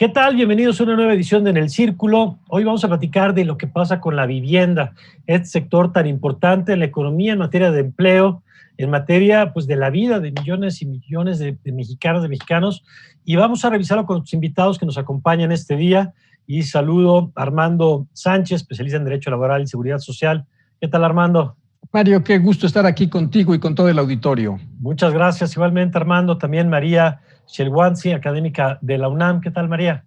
¿Qué tal? Bienvenidos a una nueva edición de En el Círculo. Hoy vamos a platicar de lo que pasa con la vivienda, este sector tan importante en la economía, en materia de empleo, en materia pues, de la vida de millones y millones de mexicanas, de mexicanos. Y vamos a revisarlo con los invitados que nos acompañan este día. Y saludo a Armando Sánchez, especialista en Derecho Laboral y Seguridad Social. ¿Qué tal, Armando? Mario, qué gusto estar aquí contigo y con todo el auditorio. Muchas gracias. Igualmente, Armando. También María Shelwansi, académica de la UNAM. ¿Qué tal, María?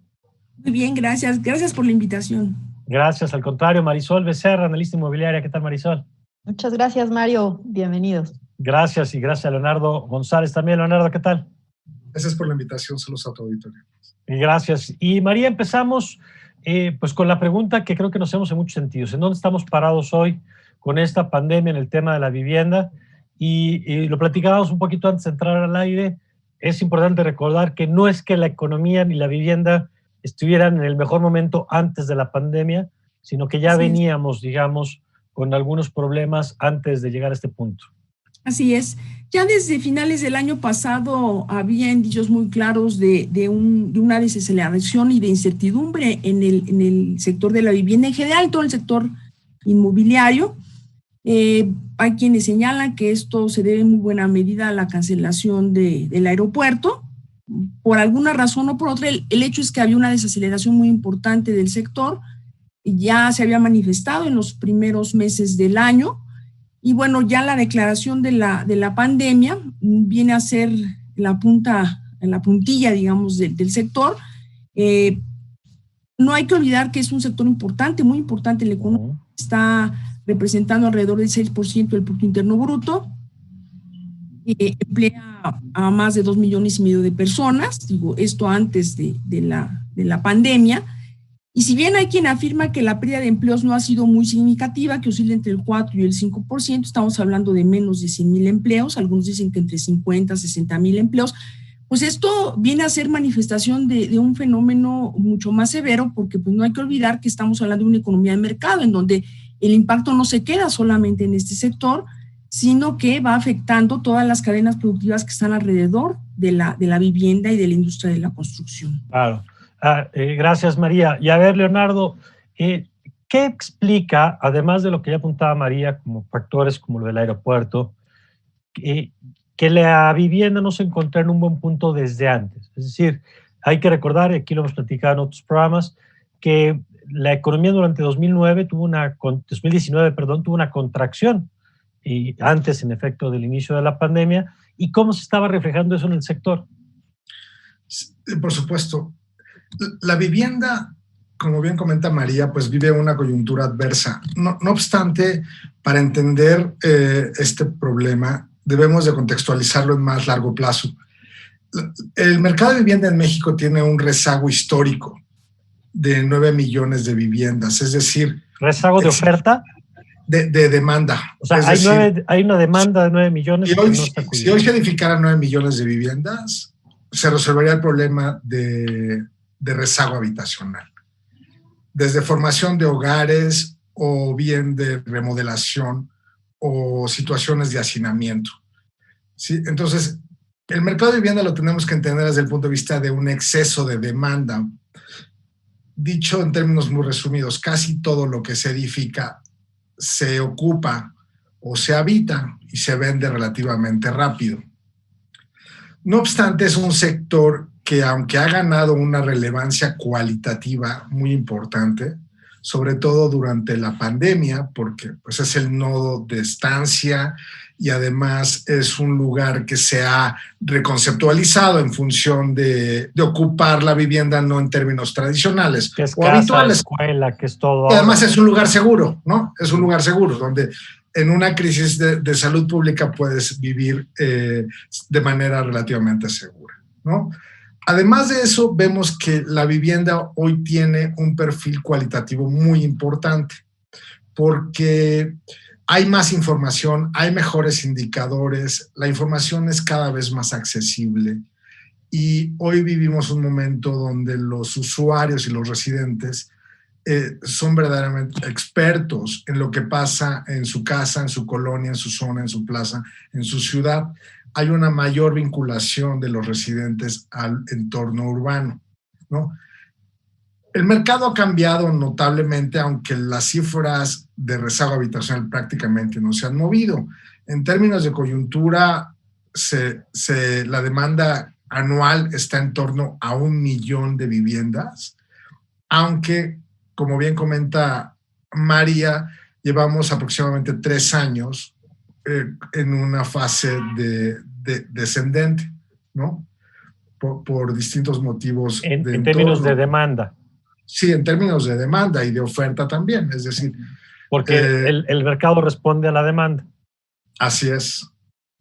Muy bien, gracias. Gracias por la invitación. Gracias, al contrario. Marisol Becerra, analista inmobiliaria. ¿Qué tal, Marisol? Muchas gracias, Mario. Bienvenidos. Gracias, y gracias a Leonardo González también. Leonardo, ¿qué tal? Gracias por la invitación. Saludos a tu auditorio. Y gracias. Y María, empezamos pues con la pregunta que creo que nos hacemos en muchos sentidos. ¿En dónde estamos parados hoy con esta pandemia en el tema de la vivienda? Y lo platicábamos un poquito antes de entrar al aire. Es importante recordar que no es que la economía ni la vivienda estuvieran en el mejor momento antes de la pandemia, sino que ya veníamos, digamos, con algunos problemas antes de llegar a este punto. Así es. Ya desde finales del año pasado había indicios muy claros de una desaceleración y de incertidumbre en el sector de la vivienda, en general todo el sector inmobiliario. Hay quienes señalan que esto se debe en muy buena medida a la cancelación del aeropuerto. Por alguna razón o por otra, el hecho es que había una desaceleración muy importante del sector, ya se había manifestado en los primeros meses del año, y bueno, ya la declaración de la pandemia viene a ser la puntilla, digamos, del sector. No hay que olvidar que es un sector importante, muy importante en la economía, está representando alrededor del 6% del Producto Interno Bruto, emplea a más de 2,5 millones de personas, digo, esto antes de la pandemia. Y si bien hay quien afirma que la pérdida de empleos no ha sido muy significativa, que oscila entre el 4 y el 5%, estamos hablando de menos de 100,000 empleos, algunos dicen que entre 50 y 60,000 empleos, pues esto viene a ser manifestación de un fenómeno mucho más severo, porque pues no hay que olvidar que estamos hablando de una economía de mercado, en donde el impacto no se queda solamente en este sector, sino que va afectando todas las cadenas productivas que están alrededor de la vivienda y de la industria de la construcción. Claro. Gracias, María. Y a ver, Leonardo, ¿qué explica, además de lo que ya apuntaba María, como factores como lo del aeropuerto, que la vivienda no se encontró en un buen punto desde antes? Es decir, hay que recordar, y aquí lo hemos platicado en otros programas, que la economía durante 2019 tuvo una contracción, y antes, en efecto, del inicio de la pandemia. ¿Y cómo se estaba reflejando eso en el sector? Por supuesto. La vivienda, como bien comenta María, pues vive una coyuntura adversa. No obstante, para entender este problema, debemos de contextualizarlo en más largo plazo. El mercado de vivienda en México tiene un rezago histórico de 9 millones de viviendas, es decir... ¿Rezago de oferta? De demanda. O sea, hay una demanda de 9 millones. Si hoy se edificaran 9 millones de viviendas, se resolvería el problema de rezago habitacional. Desde formación de hogares o bien de remodelación o situaciones de hacinamiento. ¿Sí? Entonces, el mercado de vivienda lo tenemos que entender desde el punto de vista de un exceso de demanda. Dicho en términos muy resumidos, casi todo lo que se edifica se ocupa o se habita y se vende relativamente rápido. No obstante, es un sector que, aunque ha ganado una relevancia cualitativa muy importante, sobre todo durante la pandemia, porque pues, es el nodo de estancia y además es un lugar que se ha reconceptualizado en función de ocupar la vivienda no en términos tradicionales que es o casa, habituales. Escuela, que es todo. Y además es un lugar seguro, ¿no? Es un lugar seguro donde en una crisis de salud pública puedes vivir de manera relativamente segura, ¿no? Además de eso, vemos que la vivienda hoy tiene un perfil cualitativo muy importante porque hay más información, hay mejores indicadores, la información es cada vez más accesible y hoy vivimos un momento donde los usuarios y los residentes son verdaderamente expertos en lo que pasa en su casa, en su colonia, en su zona, en su plaza, en su ciudad. Hay una mayor vinculación de los residentes al entorno urbano, ¿no? El mercado ha cambiado notablemente, aunque las cifras de rezago habitacional prácticamente no se han movido. En términos de coyuntura, la demanda anual está en torno a 1 millón de viviendas, aunque, como bien comenta María, llevamos aproximadamente 3 años en una fase descendente, ¿no? Por distintos motivos. En términos de demanda. Sí, en términos de demanda y de oferta también, es decir... Porque el mercado responde a la demanda. Así es,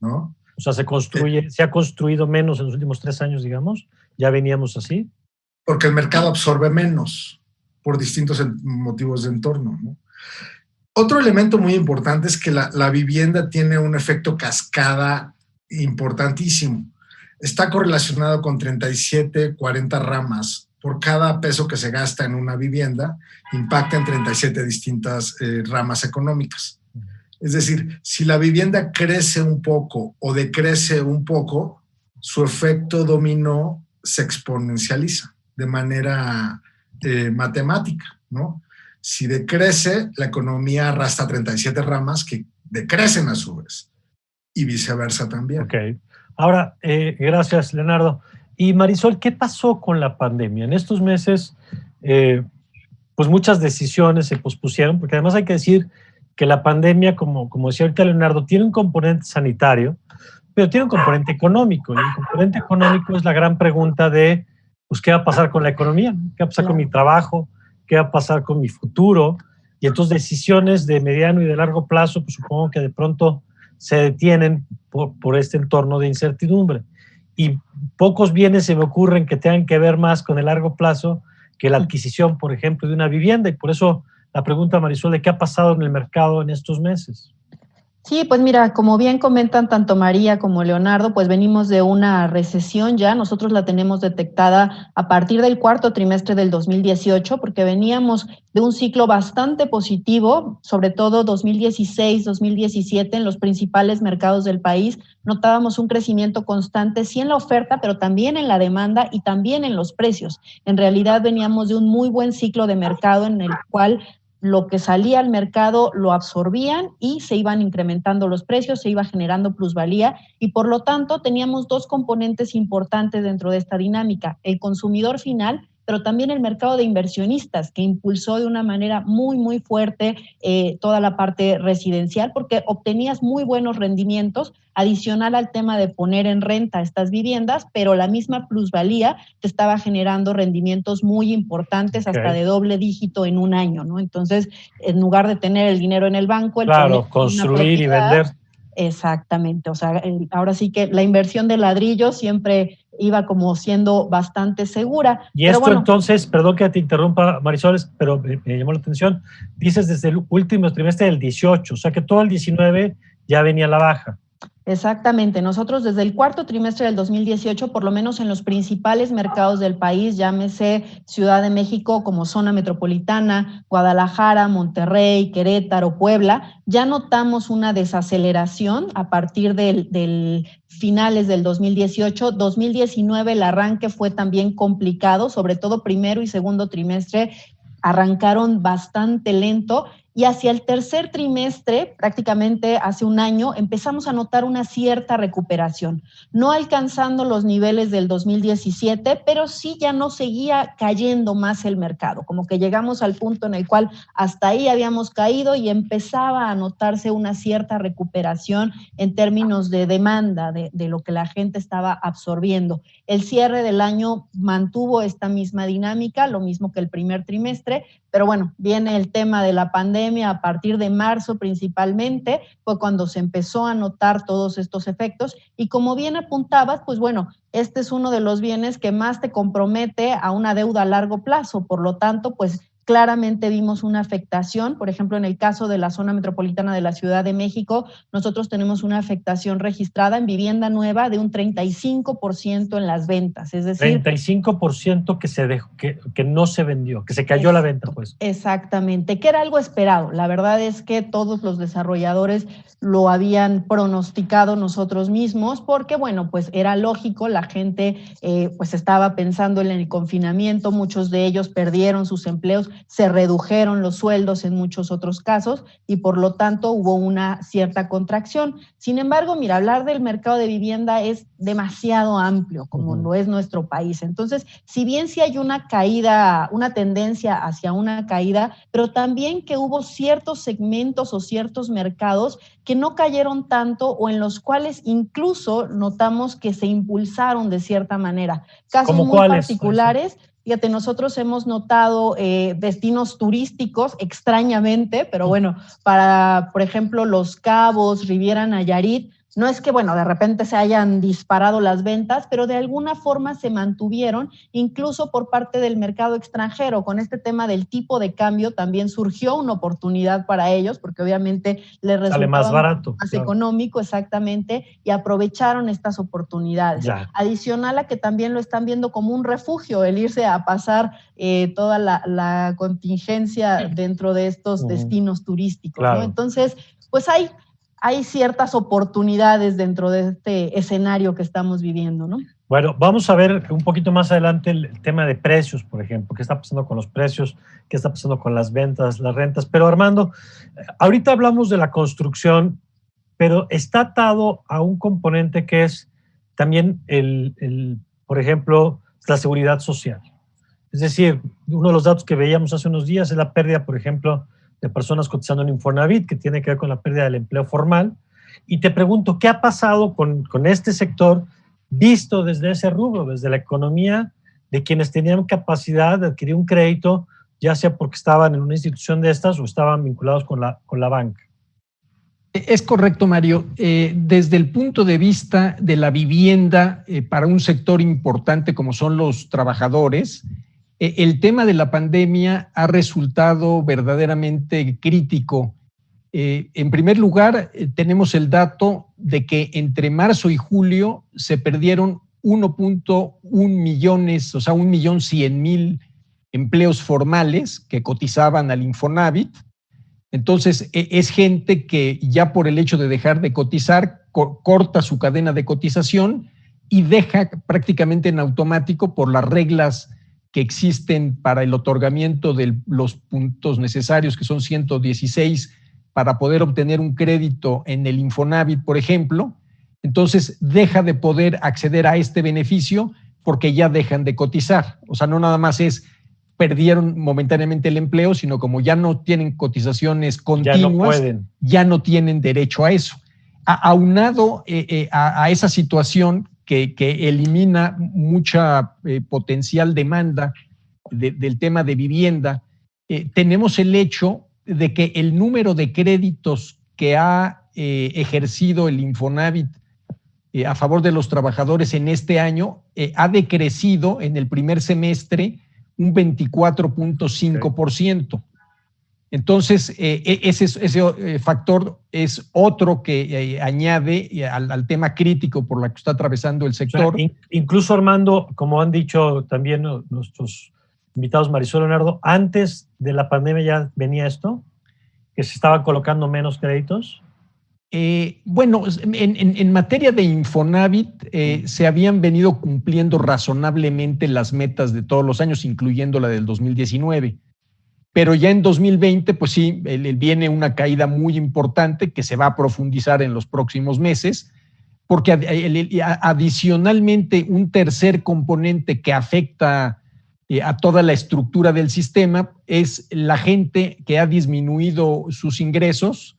¿no? O sea, se ha construido menos en los últimos 3 años, digamos. ¿Ya veníamos así? Porque el mercado absorbe menos por distintos motivos de entorno, ¿no? Otro elemento muy importante es que la vivienda tiene un efecto cascada importantísimo. Está correlacionado con 37, 40 ramas. Por cada peso que se gasta en una vivienda, impacta en 37 distintas ramas económicas. Es decir, si la vivienda crece un poco o decrece un poco, su efecto dominó se exponencializa de manera matemática, ¿no? Si decrece, la economía arrastra 37 ramas que decrecen a su vez y viceversa también. Ok. Ahora, gracias, Leonardo. Y Marisol, ¿qué pasó con la pandemia? En estos meses, pues muchas decisiones se pospusieron, porque además hay que decir que la pandemia, como decía ahorita Leonardo, tiene un componente sanitario, pero tiene un componente económico. Y el componente económico es la gran pregunta de, pues, ¿qué va a pasar con la economía? ¿Qué va a pasar con mi trabajo? ¿Qué va a pasar con mi futuro? Y entonces decisiones de mediano y de largo plazo, pues supongo que de pronto se detienen por este entorno de incertidumbre. Y pocos bienes se me ocurren que tengan que ver más con el largo plazo que la adquisición, por ejemplo, de una vivienda. Y por eso la pregunta, Marisol, de qué ha pasado en el mercado en estos meses. Sí, pues mira, como bien comentan tanto María como Leonardo, pues venimos de una recesión ya, nosotros la tenemos detectada a partir del cuarto trimestre del 2018, porque veníamos de un ciclo bastante positivo, sobre todo 2016, 2017, en los principales mercados del país, notábamos un crecimiento constante, sí en la oferta, pero también en la demanda y también en los precios. En realidad veníamos de un muy buen ciclo de mercado en el cual lo que salía al mercado lo absorbían y se iban incrementando los precios, se iba generando plusvalía y por lo tanto teníamos 2 componentes importantes dentro de esta dinámica, el consumidor final, pero también el mercado de inversionistas que impulsó de una manera muy, muy fuerte toda la parte residencial porque obtenías muy buenos rendimientos, adicional al tema de poner en renta estas viviendas, pero la misma plusvalía te estaba generando rendimientos muy importantes, hasta de doble dígito en un año, ¿no? Entonces, en lugar de tener el dinero en el banco, el claro, construir y vender. Exactamente, o sea, ahora sí que la inversión de ladrillo siempre iba como siendo bastante segura. Y esto bueno, entonces, perdón que te interrumpa, Marisol, pero me llamó la atención, dices desde el último trimestre del 18, o sea que todo el 19 ya venía a la baja. Exactamente, nosotros desde el cuarto trimestre del 2018, por lo menos en los principales mercados del país, llámese Ciudad de México como zona metropolitana, Guadalajara, Monterrey, Querétaro, Puebla, ya notamos una desaceleración a partir del finales del 2018. 2019 el arranque fue también complicado, sobre todo primero y segundo trimestre arrancaron bastante lento y hacia el tercer trimestre, prácticamente hace un año, empezamos a notar una cierta recuperación, no alcanzando los niveles del 2017, pero sí ya no seguía cayendo más el mercado, como que llegamos al punto en el cual hasta ahí habíamos caído y empezaba a notarse una cierta recuperación en términos de demanda de lo que la gente estaba absorbiendo. El cierre del año mantuvo esta misma dinámica, lo mismo que el primer trimestre, pero bueno, viene el tema de la pandemia a partir de marzo principalmente, fue cuando se empezó a notar todos estos efectos y como bien apuntabas, pues bueno, este es uno de los bienes que más te compromete a una deuda a largo plazo, por lo tanto, pues claramente vimos una afectación. Por ejemplo, en el caso de la zona metropolitana de la Ciudad de México, nosotros tenemos una afectación registrada en vivienda nueva de un 35% en las ventas. Es decir, 35% que se dejó, que no se vendió, que se cayó la venta, pues. Exactamente, que era algo esperado. La verdad es que todos los desarrolladores lo habían pronosticado nosotros mismos, porque bueno, pues era lógico, la gente pues estaba pensando en el confinamiento, muchos de ellos perdieron sus empleos, se redujeron los sueldos en muchos otros casos y por lo tanto hubo una cierta contracción. Sin embargo, mira, hablar del mercado de vivienda es demasiado amplio, como lo es nuestro país. Entonces, si bien sí hay una caída, una tendencia hacia una caída, pero también que hubo ciertos segmentos o ciertos mercados que no cayeron tanto o en los cuales incluso notamos que se impulsaron de cierta manera. Casos muy particulares. Fíjate, nosotros hemos notado destinos turísticos, extrañamente, pero bueno, para, por ejemplo, Los Cabos, Riviera Nayarit, no es que, bueno, de repente se hayan disparado las ventas, pero de alguna forma se mantuvieron, incluso por parte del mercado extranjero. Con este tema del tipo de cambio también surgió una oportunidad para ellos, porque obviamente les resultaba más barato, más económico, exactamente, y aprovecharon estas oportunidades. Ya. Adicional a que también lo están viendo como un refugio, el irse a pasar toda la contingencia dentro de estos destinos turísticos, claro, ¿no? Entonces, pues hay ciertas oportunidades dentro de este escenario que estamos viviendo, ¿no? Bueno, vamos a ver un poquito más adelante el tema de precios, por ejemplo, qué está pasando con los precios, qué está pasando con las ventas, las rentas. Pero Armando, ahorita hablamos de la construcción, pero está atado a un componente que es también por ejemplo, la seguridad social. Es decir, uno de los datos que veíamos hace unos días es la pérdida, por ejemplo, de personas cotizando en Infonavit, que tiene que ver con la pérdida del empleo formal. Y te pregunto, ¿qué ha pasado con este sector visto desde ese rubro, desde la economía de quienes tenían capacidad de adquirir un crédito, ya sea porque estaban en una institución de estas o estaban vinculados con la banca? Es correcto, Mario. Desde el punto de vista de la vivienda, para un sector importante como son los trabajadores, el tema de la pandemia ha resultado verdaderamente crítico. En primer lugar, tenemos el dato de que entre marzo y julio se perdieron 1.1 millones, o sea, 1.100.000 empleos formales que cotizaban al Infonavit. Entonces, es gente que ya por el hecho de dejar de cotizar, corta su cadena de cotización y deja prácticamente en automático por las reglas que existen para el otorgamiento de los puntos necesarios, que son 116, para poder obtener un crédito en el Infonavit, por ejemplo. Entonces, deja de poder acceder a este beneficio porque ya dejan de cotizar. O sea, no nada más es perdieron momentáneamente el empleo, sino como ya no tienen cotizaciones continuas, ya no tienen derecho a eso. Aunado a esa situación que elimina mucha potencial demanda del tema de vivienda, tenemos el hecho de que el número de créditos que ha ejercido el Infonavit a favor de los trabajadores en este año ha decrecido en el primer semestre un 24.5%. Entonces, ese factor es otro que añade al tema crítico por la que está atravesando el sector. O sea, incluso, Armando, como han dicho también nuestros invitados Marisol y Leonardo, antes de la pandemia ya venía esto, que se estaban colocando menos créditos. Bueno, en materia de Infonavit se habían venido cumpliendo razonablemente las metas de todos los años, incluyendo la del 2019. Pero ya en 2020, pues sí, viene una caída muy importante que se va a profundizar en los próximos meses, porque adicionalmente un tercer componente que afecta a toda la estructura del sistema es la gente que ha disminuido sus ingresos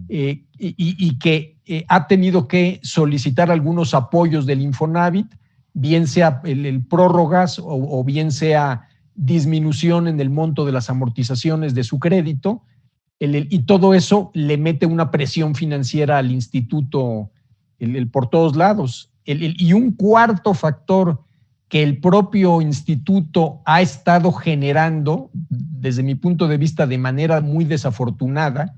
y que ha tenido que solicitar algunos apoyos del Infonavit, bien sea el prórrogas o bien sea disminución en el monto de las amortizaciones de su crédito, y todo eso le mete una presión financiera al instituto por todos lados. Y un cuarto factor que el propio instituto ha estado generando desde mi punto de vista, de manera muy desafortunada,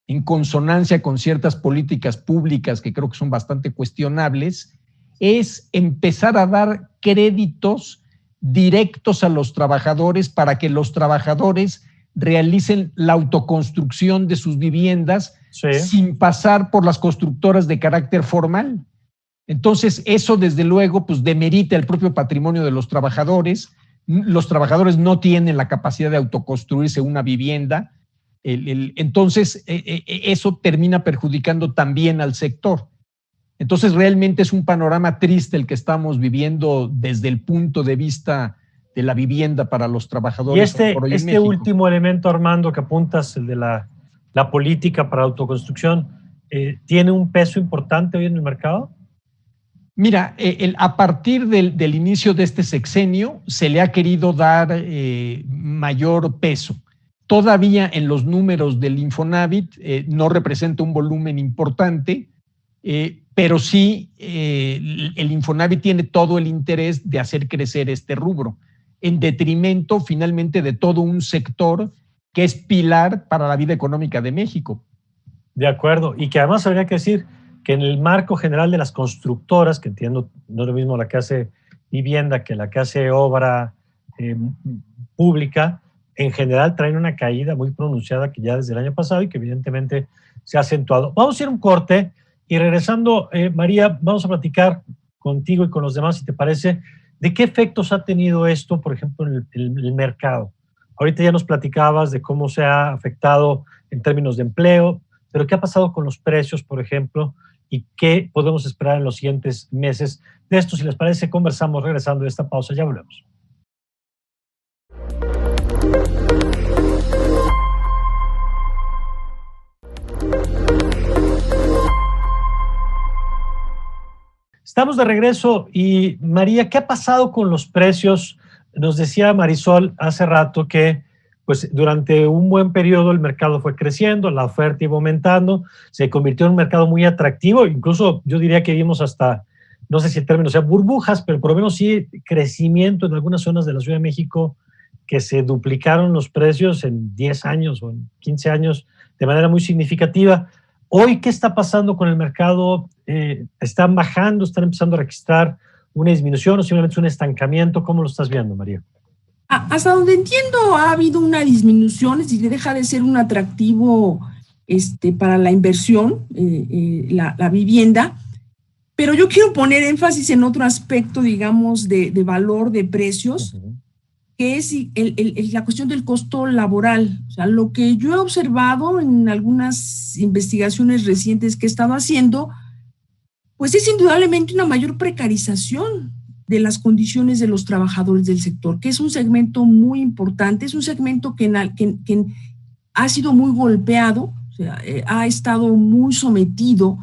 en consonancia con ciertas políticas públicas que creo que son bastante cuestionables, es empezar a dar créditos directos a los trabajadores para que los trabajadores realicen la autoconstrucción de sus viviendas sin pasar por las constructoras de carácter formal. Entonces, eso desde luego pues demerita el propio patrimonio de los trabajadores. Los trabajadores no tienen la capacidad de autoconstruirse una vivienda. Entonces, eso termina perjudicando también al sector. Entonces, realmente es un panorama triste el que estamos viviendo desde el punto de vista de la vivienda para los trabajadores. Y este último elemento, Armando, que apuntas, el de la política para autoconstrucción, ¿tiene un peso importante hoy en el mercado? Mira, a partir del inicio de este sexenio se le ha querido dar mayor peso. Todavía en los números del Infonavit no representa un volumen importante, pero sí el Infonavit tiene todo el interés de hacer crecer este rubro, en detrimento finalmente de todo un sector que es pilar para la vida económica de México. De acuerdo, y que además habría que decir que en el marco general de las constructoras, que entiendo no es lo mismo la que hace vivienda que la que hace obra pública, en general traen una caída muy pronunciada que ya desde el año pasado y que evidentemente se ha acentuado. Vamos a ir a un corte y regresando, María, vamos a platicar contigo y con los demás, si te parece, de qué efectos ha tenido esto, por ejemplo, en el mercado. Ahorita ya nos platicabas de cómo se ha afectado en términos de empleo, pero ¿qué ha pasado con los precios, por ejemplo? ¿Y qué podemos esperar en los siguientes meses? De esto, si les parece, conversamos regresando de esta pausa. Ya volvemos. Estamos de regreso y María, ¿qué ha pasado con los precios? Nos decía Marisol hace rato que pues durante un buen periodo el mercado fue creciendo, la oferta iba aumentando, se convirtió en un mercado muy atractivo, incluso yo diría que vimos hasta, no sé si el término sea burbujas, pero por lo menos sí crecimiento en algunas zonas de la Ciudad de México que se duplicaron los precios en 10 años o en 15 años de manera muy significativa. Hoy, ¿qué está pasando con el mercado? ¿Están bajando, están empezando a registrar una disminución o simplemente un estancamiento? ¿Cómo lo estás viendo, María? Hasta donde entiendo, ha habido una disminución, es decir, deja de ser un atractivo para la inversión, la vivienda, pero yo quiero poner énfasis en otro aspecto, digamos, de valor de precios, que es la cuestión del costo laboral. O sea, lo que yo he observado en algunas investigaciones recientes que he estado haciendo, pues es indudablemente una mayor precarización de las condiciones de los trabajadores del sector, que es un segmento muy importante, es un segmento que ha sido muy golpeado, o sea, ha estado muy sometido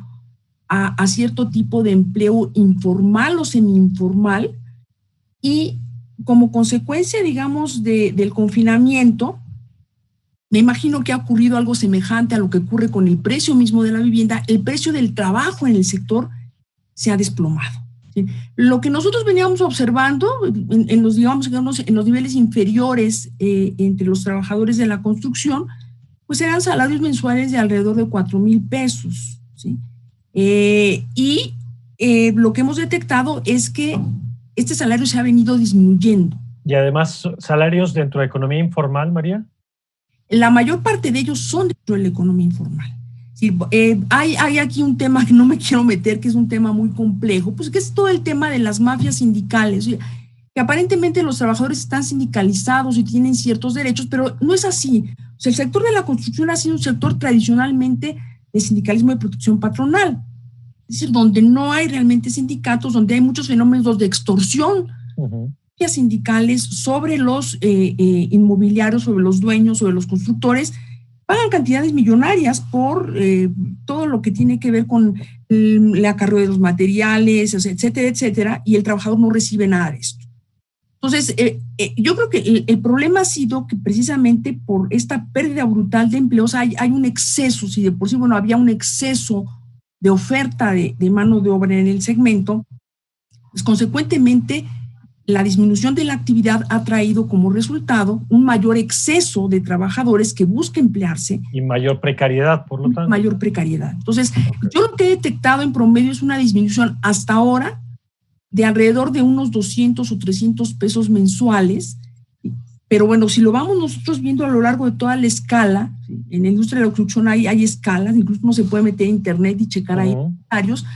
a cierto tipo de empleo informal o semi-informal, y como consecuencia, digamos, del confinamiento, me imagino que ha ocurrido algo semejante a lo que ocurre con el precio mismo de la vivienda. El precio del trabajo en el sector se ha desplomado. ¿Sí? Lo que nosotros veníamos observando en los niveles inferiores entre los trabajadores de la construcción, pues eran salarios mensuales de alrededor de 4,000 pesos. ¿Sí? Lo que hemos detectado es que este salario se ha venido disminuyendo. Y además, ¿salarios dentro de economía informal, María? La mayor parte de ellos son dentro de la economía informal. Sí, hay aquí un tema que no me quiero meter, que es un tema muy complejo, pues que es todo el tema de las mafias sindicales, que aparentemente los trabajadores están sindicalizados y tienen ciertos derechos, pero no es así. O sea, el sector de la construcción ha sido un sector tradicionalmente de sindicalismo de protección patronal, es decir, donde no hay realmente sindicatos, donde hay muchos fenómenos de extorsión sindicales sobre los inmobiliarios, sobre los dueños, sobre los constructores, pagan cantidades millonarias por todo lo que tiene que ver con el acarreo de los materiales, etcétera, etcétera, y el trabajador no recibe nada de esto. Entonces, yo creo que el problema ha sido que precisamente por esta pérdida brutal de empleos hay un exceso, si de por sí, bueno, había un exceso de oferta de mano de obra en el segmento, pues consecuentemente la disminución de la actividad ha traído como resultado un mayor exceso de trabajadores que buscan emplearse. Y mayor precariedad, por lo tanto. Mayor precariedad. Entonces, yo lo que he detectado en promedio es una disminución hasta ahora de alrededor de unos 200 o 300 pesos mensuales. Pero bueno, si lo vamos nosotros viendo a lo largo de toda la escala, ¿sí? En la industria de la construcción hay escalas, incluso uno se puede meter a internet y checar ahí salarios,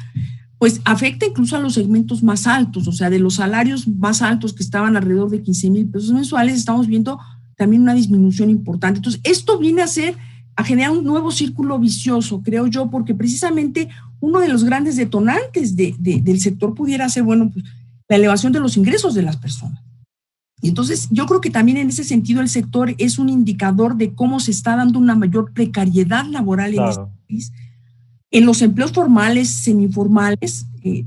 pues afecta incluso a los segmentos más altos, o sea, de los salarios más altos que estaban alrededor de 15,000 pesos mensuales, estamos viendo también una disminución importante. Entonces, esto viene a generar un nuevo círculo vicioso, creo yo, porque precisamente uno de los grandes detonantes del sector pudiera ser, bueno, pues, la elevación de los ingresos de las personas. Y entonces, yo creo que también en ese sentido el sector es un indicador de cómo se está dando una mayor precariedad laboral en este país, en los empleos formales, semiformales, y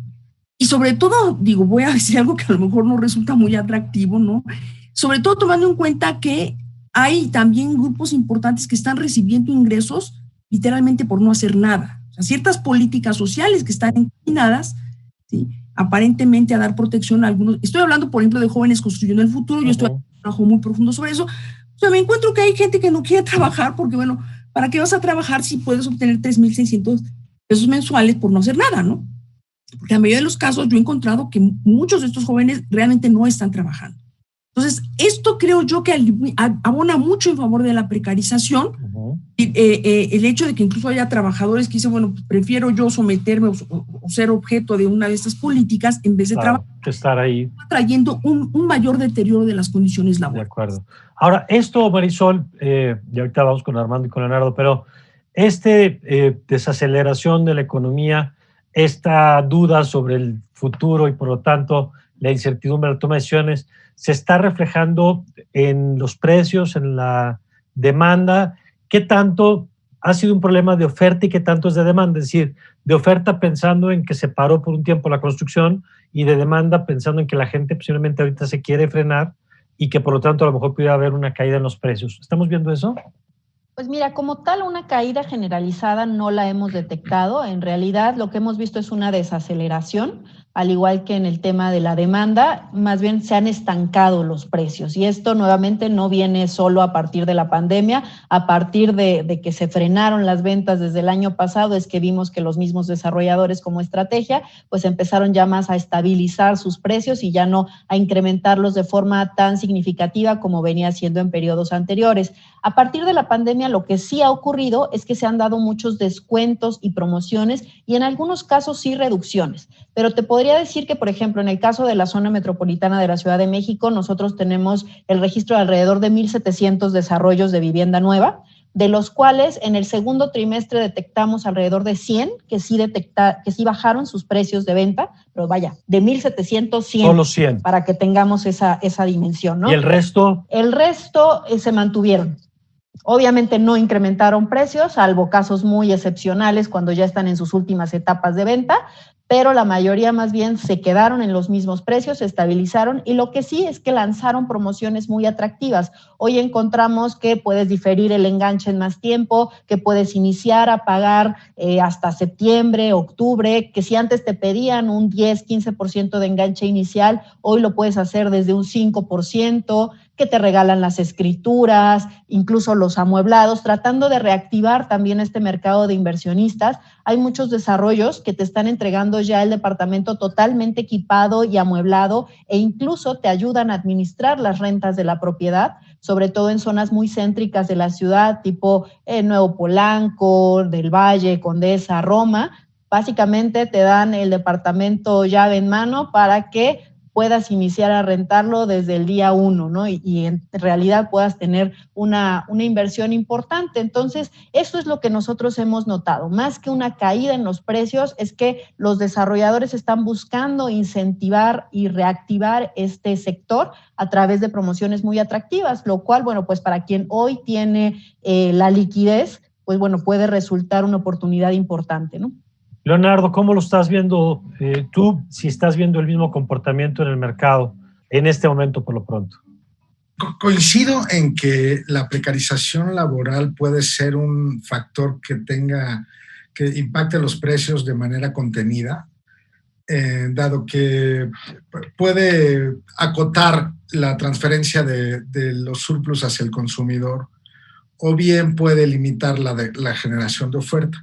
sobre todo, digo, voy a decir algo que a lo mejor no resulta muy atractivo, ¿no? Sobre todo tomando en cuenta que hay también grupos importantes que están recibiendo ingresos literalmente por no hacer nada. O sea, ciertas políticas sociales que están encaminadas, ¿sí?, aparentemente a dar protección a algunos. Estoy hablando, por ejemplo, de jóvenes construyendo el futuro. Yo estoy haciendo un trabajo muy profundo sobre eso. O sea, me encuentro que hay gente que no quiere trabajar porque, bueno, ¿para qué vas a trabajar si puedes obtener 3,600 pesos mensuales por no hacer nada, no? Porque en la mayoría de los casos yo he encontrado que muchos de estos jóvenes realmente no están trabajando. Entonces, esto creo yo que abona mucho en favor de la precarización. El hecho de que incluso haya trabajadores que dicen, bueno, pues prefiero yo someterme o ser objeto de una de estas políticas en vez de trabajar, que estar ahí, trayendo un mayor deterioro de las condiciones laborales. De acuerdo. Ahora, esto, Marisol, y ahorita vamos con Armando y con Leonardo, pero desaceleración de la economía, esta duda sobre el futuro y por lo tanto la incertidumbre de la toma de decisiones, se está reflejando en los precios, en la demanda. ¿Qué tanto ha sido un problema de oferta y qué tanto es de demanda? Es decir, de oferta pensando en que se paró por un tiempo la construcción y de demanda pensando en que la gente posiblemente ahorita se quiere frenar y que por lo tanto a lo mejor pudiera haber una caída en los precios. ¿Estamos viendo eso? Pues mira, como tal, una caída generalizada no la hemos detectado. En realidad, lo que hemos visto es una desaceleración, al igual que en el tema de la demanda, más bien se han estancado los precios. Y esto nuevamente no viene solo a partir de la pandemia, a partir de que se frenaron las ventas desde el año pasado, es que vimos que los mismos desarrolladores como estrategia, pues empezaron ya más a estabilizar sus precios y ya no a incrementarlos de forma tan significativa como venía siendo en periodos anteriores. A partir de la pandemia, lo que sí ha ocurrido es que se han dado muchos descuentos y promociones y en algunos casos sí reducciones. Pero te podría decir que, por ejemplo, en el caso de la zona metropolitana de la Ciudad de México, nosotros tenemos el registro de alrededor de 1,700 desarrollos de vivienda nueva, de los cuales en el segundo trimestre detectamos alrededor de 100 que sí bajaron sus precios de venta, pero vaya, de 1,700, 100. Solo 100. Para que tengamos esa dimensión, ¿no? ¿Y el resto? El resto se mantuvieron. Obviamente no incrementaron precios, salvo casos muy excepcionales cuando ya están en sus últimas etapas de venta, pero la mayoría más bien se quedaron en los mismos precios, se estabilizaron y lo que sí es que lanzaron promociones muy atractivas. Hoy encontramos que puedes diferir el enganche en más tiempo, que puedes iniciar a pagar hasta septiembre, octubre, que si antes te pedían un 10, 15% de enganche inicial, hoy lo puedes hacer desde un 5%, que te regalan las escrituras, incluso los amueblados, tratando de reactivar también este mercado de inversionistas. Hay muchos desarrollos que te están entregando ya el departamento totalmente equipado y amueblado e incluso te ayudan a administrar las rentas de la propiedad, sobre todo en zonas muy céntricas de la ciudad, tipo Nuevo Polanco, del Valle, Condesa, Roma. Básicamente te dan el departamento llave en mano para que puedas iniciar a rentarlo desde el día 1, ¿no? Y en realidad puedas tener una inversión importante. Entonces, eso es lo que nosotros hemos notado. Más que una caída en los precios, es que los desarrolladores están buscando incentivar y reactivar este sector a través de promociones muy atractivas, lo cual, bueno, pues para quien hoy tiene la liquidez, pues bueno, puede resultar una oportunidad importante, ¿no? Leonardo, ¿cómo lo estás viendo tú, si estás viendo el mismo comportamiento en el mercado en este momento por lo pronto? Coincido en que la precarización laboral puede ser un factor que impacte los precios de manera contenida, dado que puede acotar la transferencia de los surplus hacia el consumidor, o bien puede limitar la generación de oferta.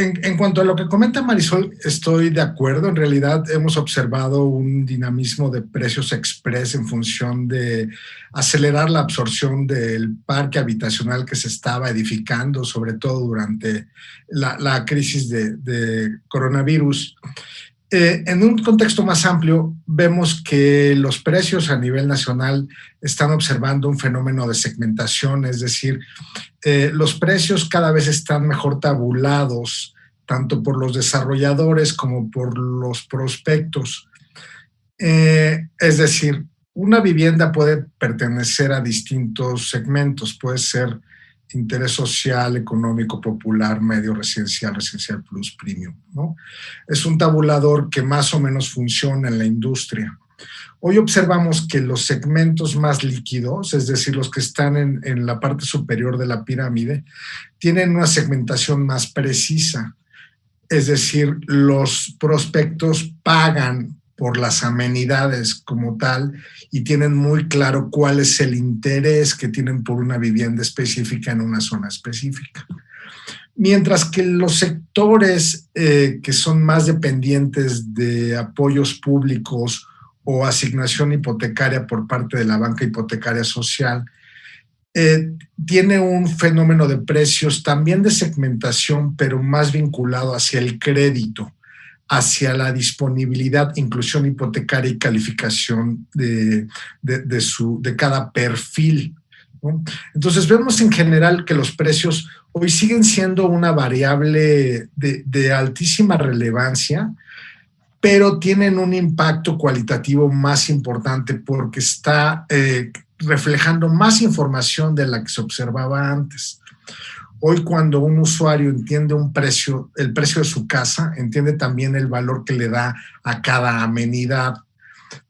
En cuanto a lo que comenta Marisol, estoy de acuerdo. En realidad hemos observado un dinamismo de precios express en función de acelerar la absorción del parque habitacional que se estaba edificando, sobre todo durante la crisis de coronavirus. En un contexto más amplio, vemos que los precios a nivel nacional están observando un fenómeno de segmentación, es decir, los precios cada vez están mejor tabulados, tanto por los desarrolladores como por los prospectos. Es decir, una vivienda puede pertenecer a distintos segmentos, puede ser interés social, económico, popular, medio, residencial, residencial plus, premium, ¿no? Es un tabulador que más o menos funciona en la industria. Hoy observamos que los segmentos más líquidos, es decir, los que están en la parte superior de la pirámide, tienen una segmentación más precisa. Es decir, los prospectos pagan por las amenidades como tal y tienen muy claro cuál es el interés que tienen por una vivienda específica en una zona específica. Mientras que los sectores que son más dependientes de apoyos públicos o asignación hipotecaria por parte de la banca hipotecaria social, tiene un fenómeno de precios también de segmentación, pero más vinculado hacia el crédito, hacia la disponibilidad, inclusión hipotecaria y calificación de cada perfil, ¿no? Entonces vemos en general que los precios hoy siguen siendo una variable de altísima relevancia, pero tienen un impacto cualitativo más importante porque está reflejando más información de la que se observaba antes. Hoy, cuando un usuario entiende el precio de su casa, entiende también el valor que le da a cada amenidad.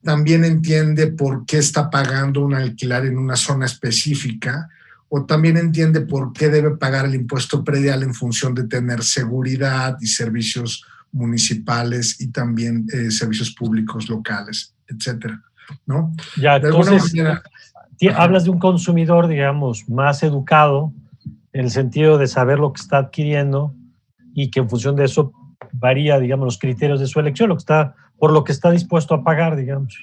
También entiende por qué está pagando un alquiler en una zona específica, o también entiende por qué debe pagar el impuesto predial en función de tener seguridad y servicios municipales y también servicios públicos locales, etcétera, ¿no? Ya, entonces, hablas de un consumidor, digamos, más educado, en el sentido de saber lo que está adquiriendo y que en función de eso varía, digamos, los criterios de su elección, por lo que está dispuesto a pagar, digamos.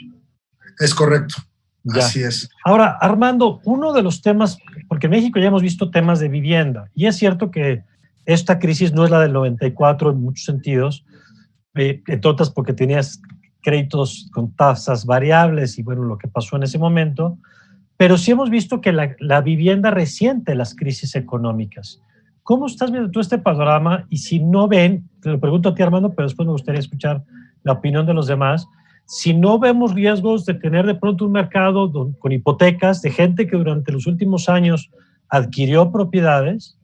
Es correcto, ya. Así es. Ahora, Armando, uno de los temas, porque en México ya hemos visto temas de vivienda, y es cierto que esta crisis no es la del 94 en muchos sentidos, entre otras porque tenías créditos con tasas variables y bueno, lo que pasó en ese momento, pero sí hemos visto que la vivienda resiente las crisis económicas. ¿Cómo estás viendo tú este panorama? Y si no ven, te lo pregunto a ti, Armando, pero después me gustaría escuchar la opinión de los demás, si no vemos riesgos de tener de pronto un mercado con hipotecas de gente que durante los últimos años adquirió propiedades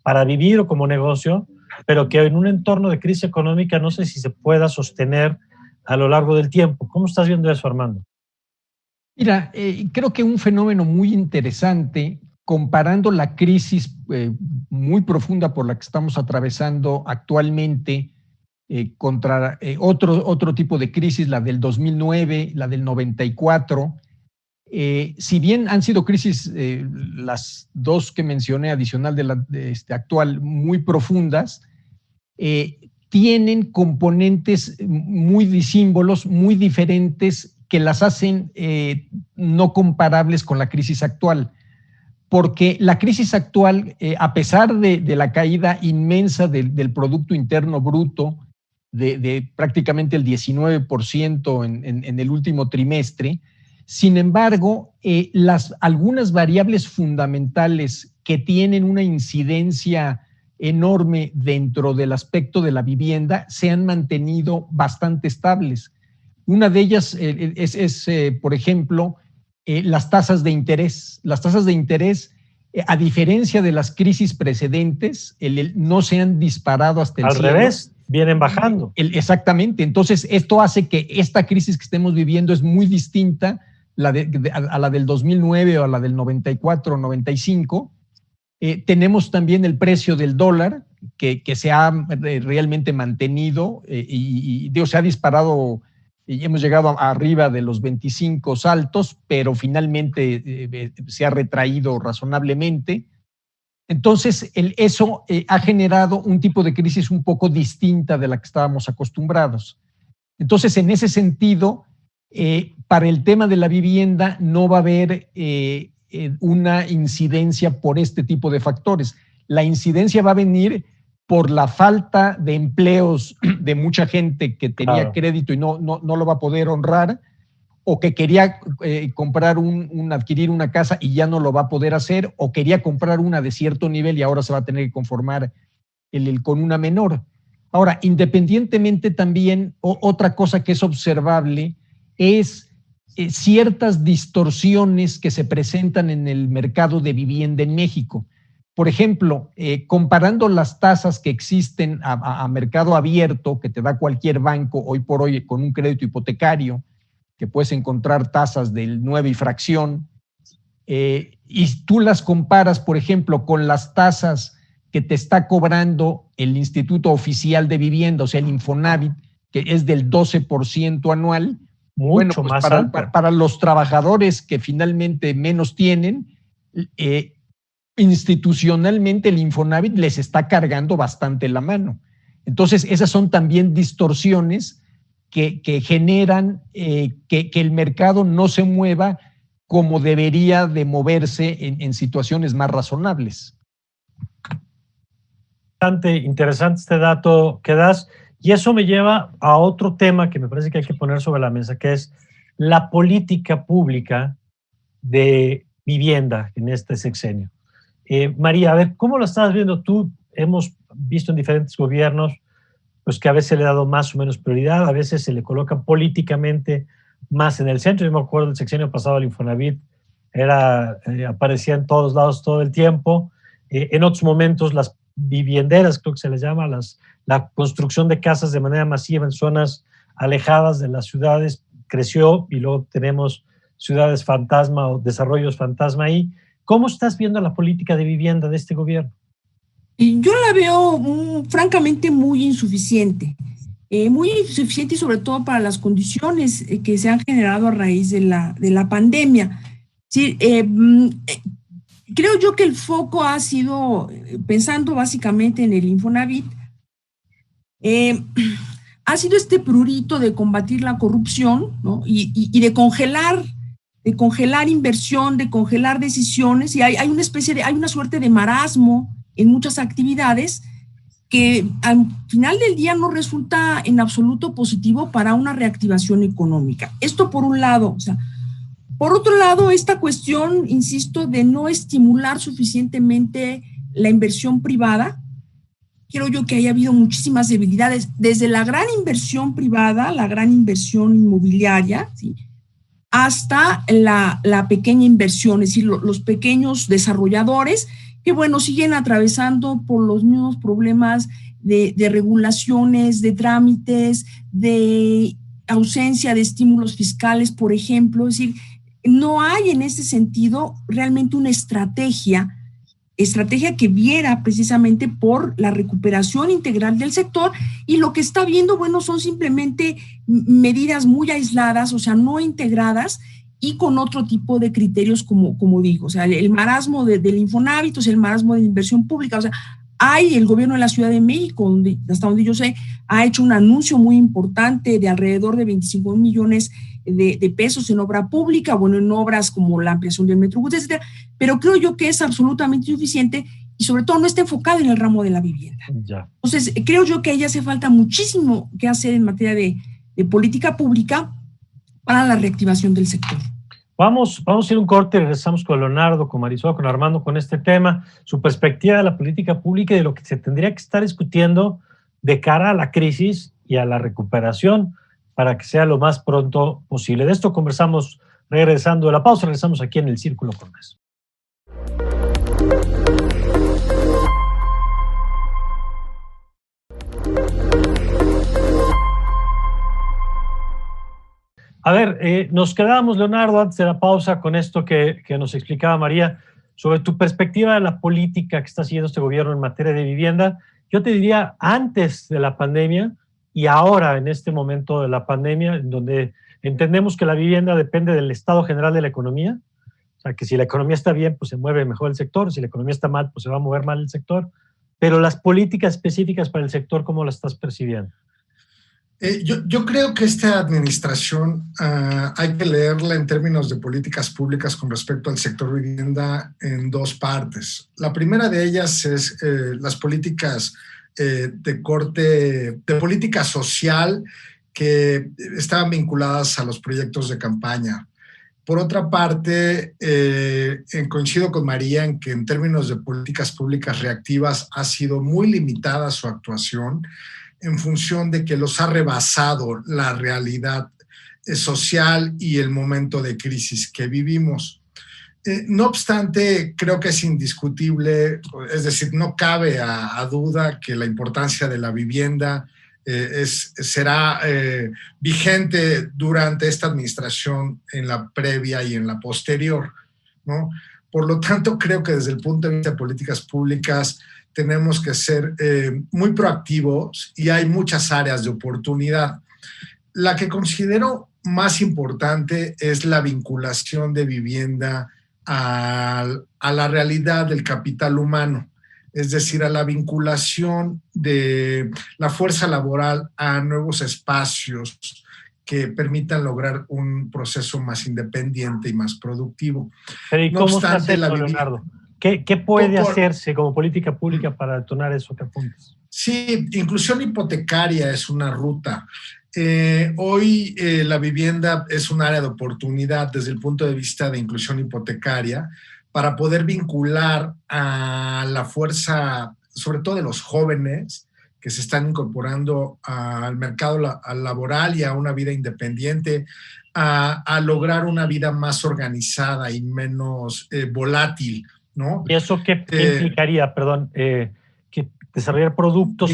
para vivir o como negocio, pero que en un entorno de crisis económica no sé si se pueda sostener a lo largo del tiempo. ¿Cómo estás viendo eso, Armando? Mira, creo que un fenómeno muy interesante, comparando la crisis muy profunda por la que estamos atravesando actualmente contra otro tipo de crisis, la del 2009, la del 94. Si bien han sido crisis, las dos que mencioné, adicional de actual, muy profundas, tienen componentes muy disímbolos, muy diferentes, que las hacen no comparables con la crisis actual. Porque la crisis actual, a pesar de la caída inmensa del Producto Interno Bruto, de prácticamente el 19% en el último trimestre, sin embargo, algunas variables fundamentales que tienen una incidencia enorme dentro del aspecto de la vivienda se han mantenido bastante estables. Una de ellas es por ejemplo, las tasas de interés. Las tasas de interés, a diferencia de las crisis precedentes, no se han disparado hasta el cielo. Al revés, vienen bajando. Exactamente. Entonces, esto hace que esta crisis que estemos viviendo es muy distinta a la del 2009 o a la del 94 o 95, Tenemos también el precio del dólar, que se ha realmente mantenido se ha disparado y hemos llegado arriba de los 25 saltos, pero finalmente se ha retraído razonablemente. Entonces, eso ha generado un tipo de crisis un poco distinta de la que estábamos acostumbrados. Entonces, en ese sentido, para el tema de la vivienda no va a haber una incidencia por este tipo de factores. La incidencia va a venir por la falta de empleos de mucha gente que tenía crédito y no lo va a poder honrar, o que quería adquirir una casa y ya no lo va a poder hacer, o quería comprar una de cierto nivel y ahora se va a tener que conformar con una menor. Ahora, independientemente también, otra cosa que es observable es ciertas distorsiones que se presentan en el mercado de vivienda en México. Por ejemplo, comparando las tasas que existen a mercado abierto, que te da cualquier banco hoy por hoy con un crédito hipotecario, que puedes encontrar tasas del 9 y fracción, y tú las comparas, por ejemplo, con las tasas que te está cobrando el Instituto Oficial de Vivienda, o sea, el Infonavit, que es del 12% anual. Mucho más alto. Para los trabajadores que finalmente menos tienen, institucionalmente el Infonavit les está cargando bastante la mano. Entonces, esas son también distorsiones que generan que el mercado no se mueva como debería de moverse en situaciones más razonables. Bastante interesante este dato que das, y eso me lleva a otro tema que me parece que hay que poner sobre la mesa, que es la política pública de vivienda en este sexenio. María, a ver, ¿cómo lo estás viendo tú? Hemos visto en diferentes gobiernos pues que a veces le ha dado más o menos prioridad, a veces se le coloca políticamente más en el centro. Yo me acuerdo del sexenio pasado, el Infonavit aparecía en todos lados todo el tiempo. En otros momentos las vivienderas, creo que se les llama, la construcción de casas de manera masiva en zonas alejadas de las ciudades creció, y luego tenemos ciudades fantasma o desarrollos fantasma ahí. ¿Cómo estás viendo la política de vivienda de este gobierno? Yo la veo francamente muy insuficiente y sobre todo para las condiciones que se han generado a raíz de la pandemia. Sí, creo yo que el foco ha sido, pensando básicamente en el Infonavit, ha sido este prurito de combatir la corrupción, ¿no? y de congelar inversión, de congelar decisiones, y hay una suerte de marasmo en muchas actividades que al final del día no resulta en absoluto positivo para una reactivación económica. Esto por un lado. O sea, por otro lado, esta cuestión, insisto, de no estimular suficientemente la inversión privada. Creo yo que haya habido muchísimas debilidades, desde la gran inversión privada, la gran inversión inmobiliaria, ¿sí?, hasta la pequeña inversión, es decir, los pequeños desarrolladores que, bueno, siguen atravesando por los mismos problemas de regulaciones, de trámites, de ausencia de estímulos fiscales, por ejemplo. Es decir, no hay en ese sentido realmente una estrategia que viera precisamente por la recuperación integral del sector, y lo que está viendo, bueno, son simplemente medidas muy aisladas, o sea, no integradas y con otro tipo de criterios, como digo, o sea, el marasmo del Infonavit, o sea, el marasmo de inversión pública. O sea, el gobierno de la Ciudad de México, hasta donde yo sé, ha hecho un anuncio muy importante de alrededor de 25 millones de pesos en obra pública, bueno, en obras como la ampliación del Metrobús, etcétera, pero creo yo que es absolutamente insuficiente y sobre todo no está enfocado en el ramo de la vivienda. Ya. Entonces, creo yo que ahí hace falta muchísimo que hacer en materia de política pública para la reactivación del sector. Vamos a ir un corte, regresamos con Leonardo, con Marisol, con Armando, con este tema, su perspectiva de la política pública y de lo que se tendría que estar discutiendo de cara a la crisis y a la recuperación para que sea lo más pronto posible. De esto conversamos regresando de la pausa, regresamos aquí en el Círculo Comercio. A ver, nos quedamos, Leonardo, antes de la pausa con esto que nos explicaba María sobre tu perspectiva de la política que está haciendo este gobierno en materia de vivienda. Yo te diría antes de la pandemia y ahora en este momento de la pandemia, en donde entendemos que la vivienda depende del estado general de la economía. O sea, que si la economía está bien, pues se mueve mejor el sector. Si la economía está mal, pues se va a mover mal el sector. Pero las políticas específicas para el sector, ¿cómo las estás percibiendo? Yo creo que esta administración hay que leerla en términos de políticas públicas con respecto al sector vivienda en dos partes. La primera de ellas es las políticas de corte, de política social que estaban vinculadas a los proyectos de campaña. Por otra parte, coincido con María en que en términos de políticas públicas reactivas ha sido muy limitada su actuación en función de que los ha rebasado la realidad social y el momento de crisis que vivimos. No obstante, creo que es indiscutible, es decir, no cabe a duda que la importancia de la vivienda será vigente durante esta administración, en la previa y en la posterior, ¿no? Por lo tanto, creo que desde el punto de vista de políticas públicas tenemos que ser muy proactivos y hay muchas áreas de oportunidad. La que considero más importante es la vinculación de vivienda a la realidad del capital humano, es decir, a la vinculación de la fuerza laboral a nuevos espacios que permitan lograr un proceso más independiente y más productivo. Pero ¿y cómo se hace eso, Leonardo? ¿Qué puede hacerse como política pública para detonar eso que apuntas? Sí, inclusión hipotecaria es una ruta. Hoy la vivienda es un área de oportunidad desde el punto de vista de inclusión hipotecaria para poder vincular a la fuerza, sobre todo de los jóvenes que se están incorporando al mercado laboral y a una vida independiente, a lograr una vida más organizada y menos volátil, ¿no? ¿Y eso qué implicaría, perdón, que desarrollar productos?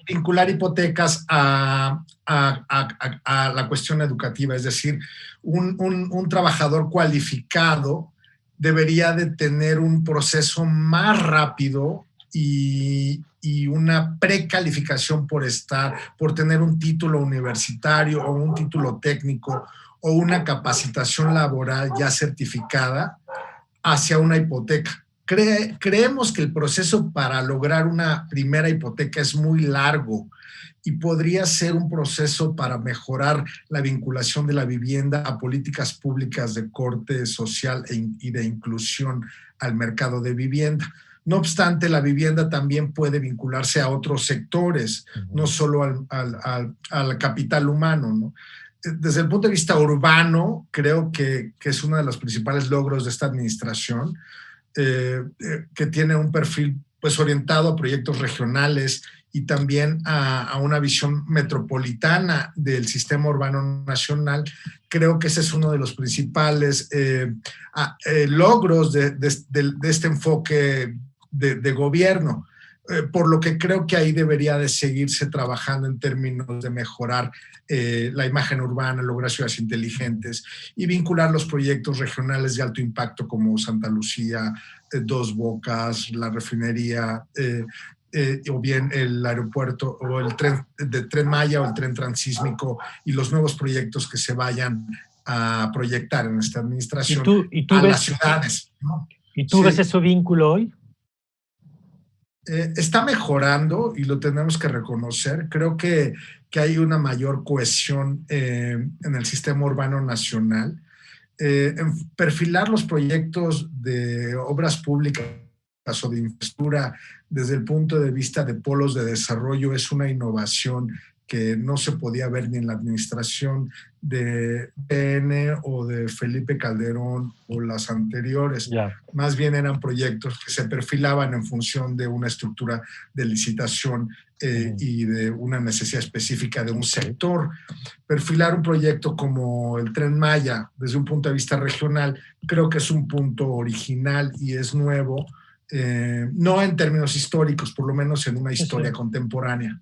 Vincular hipotecas a la cuestión educativa, es decir, un trabajador cualificado debería de tener un proceso más rápido y una precalificación por tener un título universitario o un título técnico o una capacitación laboral ya certificada hacia una hipoteca. Creemos que el proceso para lograr una primera hipoteca es muy largo y podría ser un proceso para mejorar la vinculación de la vivienda a políticas públicas de corte social y de inclusión al mercado de vivienda. No obstante, la vivienda también puede vincularse a otros sectores, no solo al capital humano, ¿no? Desde el punto de vista urbano, creo que es uno de los principales logros de esta administración, que tiene un perfil pues orientado a proyectos regionales y también a una visión metropolitana del sistema urbano nacional. Creo que ese es uno de los principales logros de este enfoque de gobierno, por lo que creo que ahí debería de seguirse trabajando en términos de mejorar la imagen urbana, lograr ciudades inteligentes y vincular los proyectos regionales de alto impacto como Santa Lucía, Dos Bocas, la refinería, o bien el aeropuerto o el Tren Maya o el tren transísmico y los nuevos proyectos que se vayan a proyectar en esta administración a las ciudades, ¿no? ¿Y tú ves ese vínculo hoy? Está mejorando y lo tenemos que reconocer. Creo que hay una mayor cohesión en el sistema urbano nacional. En perfilar los proyectos de obras públicas o de infraestructura desde el punto de vista de polos de desarrollo es una innovación que no se podía ver ni en la administración de PN o de Felipe Calderón o las anteriores. Más bien eran proyectos que se perfilaban en función de una estructura de licitación y de una necesidad específica de un sector. Perfilar un proyecto como el Tren Maya desde un punto de vista regional creo que es un punto original y es nuevo, no en términos históricos, por lo menos en una historia contemporánea.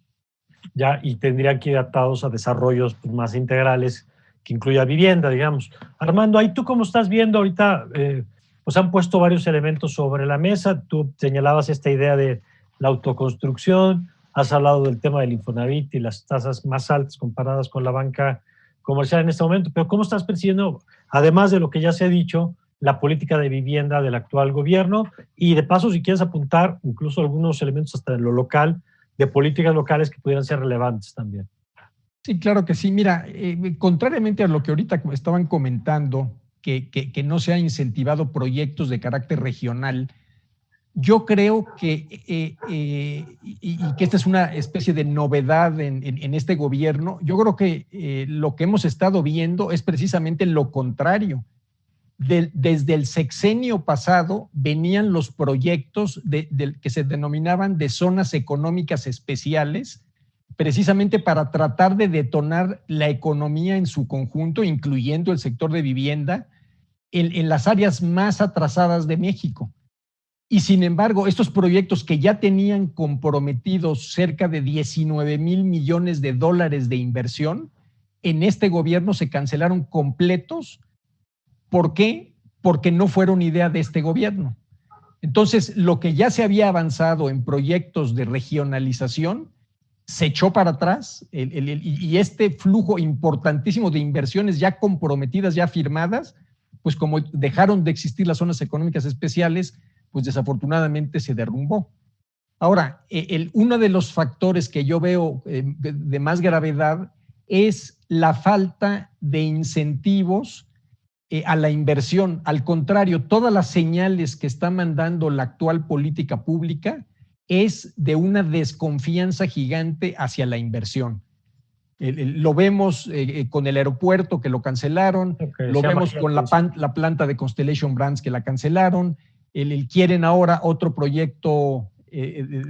Ya, y tendrían que ir atados a desarrollos pues, más integrales que incluya vivienda, digamos. Armando, ahí tú cómo estás viendo ahorita, pues han puesto varios elementos sobre la mesa. Tú señalabas esta idea de la autoconstrucción, has hablado del tema del Infonavit y las tasas más altas comparadas con la banca comercial en este momento, pero ¿cómo estás percibiendo, además de lo que ya se ha dicho, la política de vivienda del actual gobierno? Y de paso, si quieres apuntar incluso algunos elementos hasta en lo local, de políticas locales que pudieran ser relevantes también. Sí, claro que sí. Mira, contrariamente a lo que ahorita estaban comentando, que no se han incentivado proyectos de carácter regional, yo creo que, y que esta es una especie de novedad en este gobierno, yo creo que lo que hemos estado viendo es precisamente lo contrario. Desde el sexenio pasado venían los proyectos que se denominaban de zonas económicas especiales, precisamente para tratar de detonar la economía en su conjunto, incluyendo el sector de vivienda, en las áreas más atrasadas de México. Y sin embargo, estos proyectos que ya tenían comprometidos cerca de 19,000 millones de dólares de inversión, en este gobierno se cancelaron completos. ¿Por qué? Porque no fueron idea de este gobierno. Entonces, lo que ya se había avanzado en proyectos de regionalización se echó para atrás y este flujo importantísimo de inversiones ya comprometidas, ya firmadas, pues como dejaron de existir las zonas económicas especiales, pues desafortunadamente se derrumbó. Ahora, uno de los factores que yo veo de más gravedad es la falta de incentivos a la inversión. Al contrario, todas las señales que está mandando la actual política pública es de una desconfianza gigante hacia la inversión. Lo vemos con el aeropuerto que lo cancelaron, lo vemos con la planta de Constellation Brands que la cancelaron, quieren ahora otro proyecto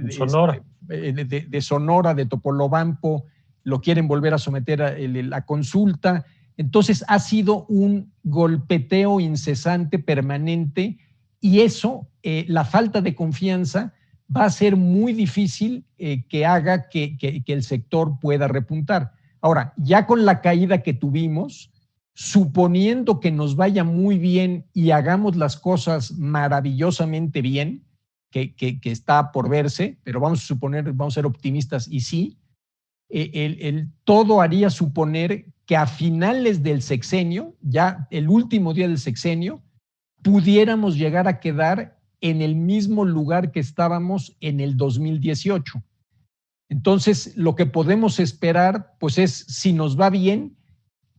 Sonora. de Sonora, de Topolobampo, lo quieren volver a someter a la consulta. Entonces ha sido un golpeteo incesante, permanente, y eso, la falta de confianza, va a ser muy difícil que haga que el sector pueda repuntar. Ahora, ya con la caída que tuvimos, suponiendo que nos vaya muy bien y hagamos las cosas maravillosamente bien, que está por verse, pero vamos a suponer, vamos a ser optimistas y sí, todo haría suponer que a finales del sexenio, ya el último día del sexenio, pudiéramos llegar a quedar en el mismo lugar que estábamos en el 2018. Entonces, lo que podemos esperar, pues es, si nos va bien,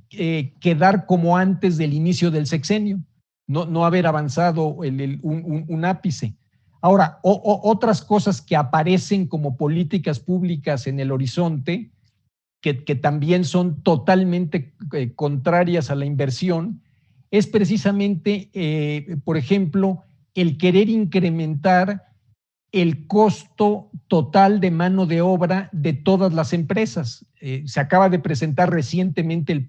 quedar como antes del inicio del sexenio, no haber avanzado un ápice. Ahora, otras cosas que aparecen como políticas públicas en el horizonte, que también son totalmente contrarias a la inversión, es precisamente, por ejemplo, el querer incrementar el costo total de mano de obra de todas las empresas. Se acaba de presentar recientemente el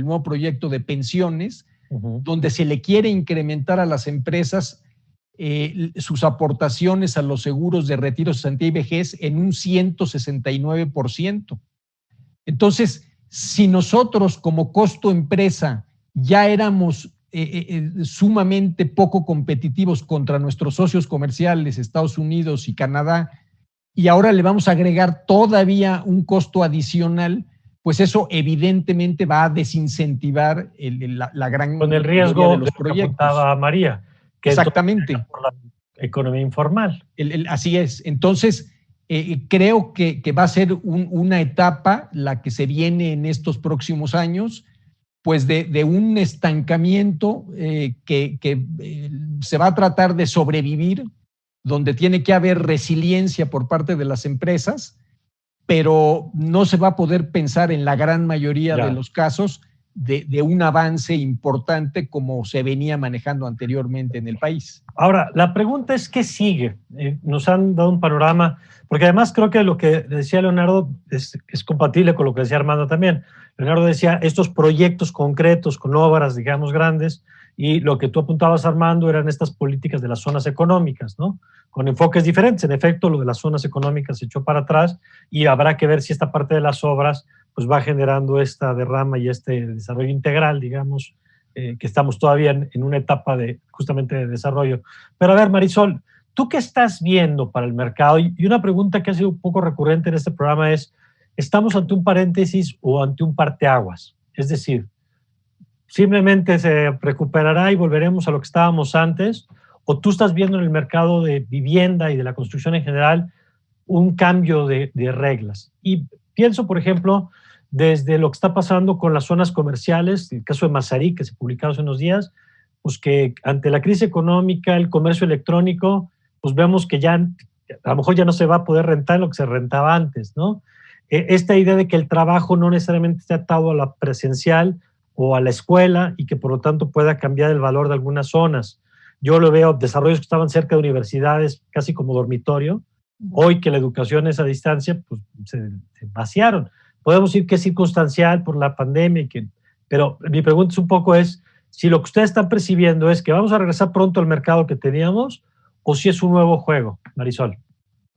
nuevo proyecto de pensiones, donde se le quiere incrementar a las empresas sus aportaciones a los seguros de retiro, cesantía y vejez en un 169%. Entonces, si nosotros como costo empresa ya éramos sumamente poco competitivos contra nuestros socios comerciales, Estados Unidos y Canadá, y ahora le vamos a agregar todavía un costo adicional, pues eso evidentemente va a desincentivar la gran con el riesgo de los proyectos. Que apuntaba María, que exactamente es por la economía informal. Así es. Entonces, creo que va a ser una etapa la que se viene en estos próximos años, pues de un estancamiento que se va a tratar de sobrevivir, donde tiene que haber resiliencia por parte de las empresas, pero no se va a poder pensar en la gran mayoría de los casos de un avance importante como se venía manejando anteriormente en el país. Ahora, la pregunta es, ¿qué sigue? Nos han dado un panorama, porque además creo que lo que decía Leonardo es compatible con lo que decía Armando también. Leonardo decía estos proyectos concretos con obras, digamos, grandes, y lo que tú apuntabas, Armando, eran estas políticas de las zonas económicas, ¿no? Con enfoques diferentes. En efecto, lo de las zonas económicas se echó para atrás y habrá que ver si esta parte de las obras pues va generando esta derrama y este desarrollo integral, digamos, que estamos todavía en una etapa justamente de desarrollo. Pero a ver, Marisol, ¿tú qué estás viendo para el mercado? Y una pregunta que ha sido un poco recurrente en este programa es, ¿estamos ante un paréntesis o ante un parteaguas? Es decir, ¿simplemente se recuperará y volveremos a lo que estábamos antes? ¿O tú estás viendo en el mercado de vivienda y de la construcción en general un cambio de reglas? Y pienso, por ejemplo, desde lo que está pasando con las zonas comerciales, el caso de Mazarik, que se publicó hace unos días, pues que ante la crisis económica, el comercio electrónico, pues vemos que ya a lo mejor ya no se va a poder rentar lo que se rentaba antes, ¿no? Esta idea de que el trabajo no necesariamente esté atado a la presencial o a la escuela y que por lo tanto pueda cambiar el valor de algunas zonas. Yo lo veo, desarrollos que estaban cerca de universidades, casi como dormitorio, hoy que la educación es a distancia, pues se vaciaron. Podemos decir que es circunstancial por la pandemia, pero mi pregunta es un poco si lo que ustedes están percibiendo es que vamos a regresar pronto al mercado que teníamos o si es un nuevo juego, Marisol.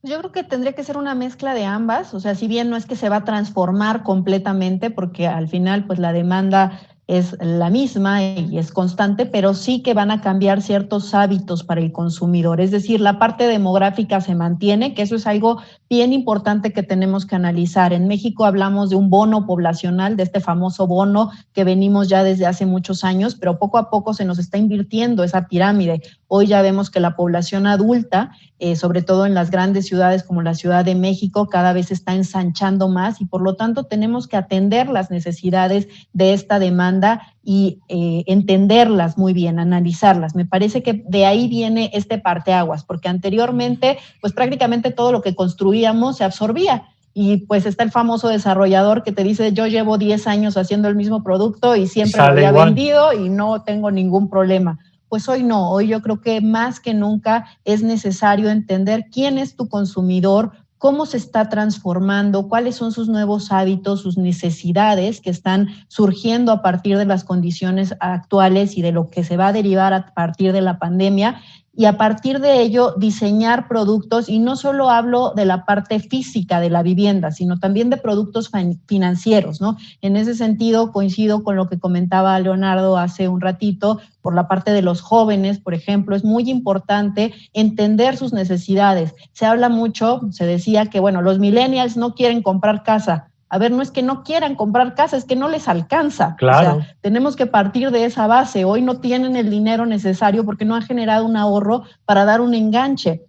Yo creo que tendría que ser una mezcla de ambas, o sea, si bien no es que se va a transformar completamente, porque al final pues la demanda es la misma y es constante, pero sí que van a cambiar ciertos hábitos para el consumidor. Es decir, la parte demográfica se mantiene, que eso es algo bien importante que tenemos que analizar. En México hablamos de un bono poblacional, de este famoso bono que venimos ya desde hace muchos años, pero poco a poco se nos está invirtiendo esa pirámide. Hoy ya vemos que la población adulta, sobre todo en las grandes ciudades como la Ciudad de México, cada vez se está ensanchando más y por lo tanto tenemos que atender las necesidades de esta demanda y entenderlas muy bien, analizarlas. Me parece que de ahí viene este parteaguas, porque anteriormente pues prácticamente todo lo que construíamos se absorbía. Y pues está el famoso desarrollador que te dice, yo llevo 10 años haciendo el mismo producto y siempre lo había vendido y no tengo ningún problema. Pues hoy no, hoy yo creo que más que nunca es necesario entender quién es tu consumidor, cómo se está transformando, cuáles son sus nuevos hábitos, sus necesidades que están surgiendo a partir de las condiciones actuales y de lo que se va a derivar a partir de la pandemia. Y a partir de ello diseñar productos, y no solo hablo de la parte física de la vivienda, sino también de productos financieros, ¿no? En ese sentido coincido con lo que comentaba Leonardo hace un ratito, por la parte de los jóvenes, por ejemplo, es muy importante entender sus necesidades. Se habla mucho, se decía que, bueno, los millennials no quieren comprar casa. A ver, no es que no quieran comprar casa, es que no les alcanza. Claro. O sea, tenemos que partir de esa base. Hoy no tienen el dinero necesario porque no han generado un ahorro para dar un enganche.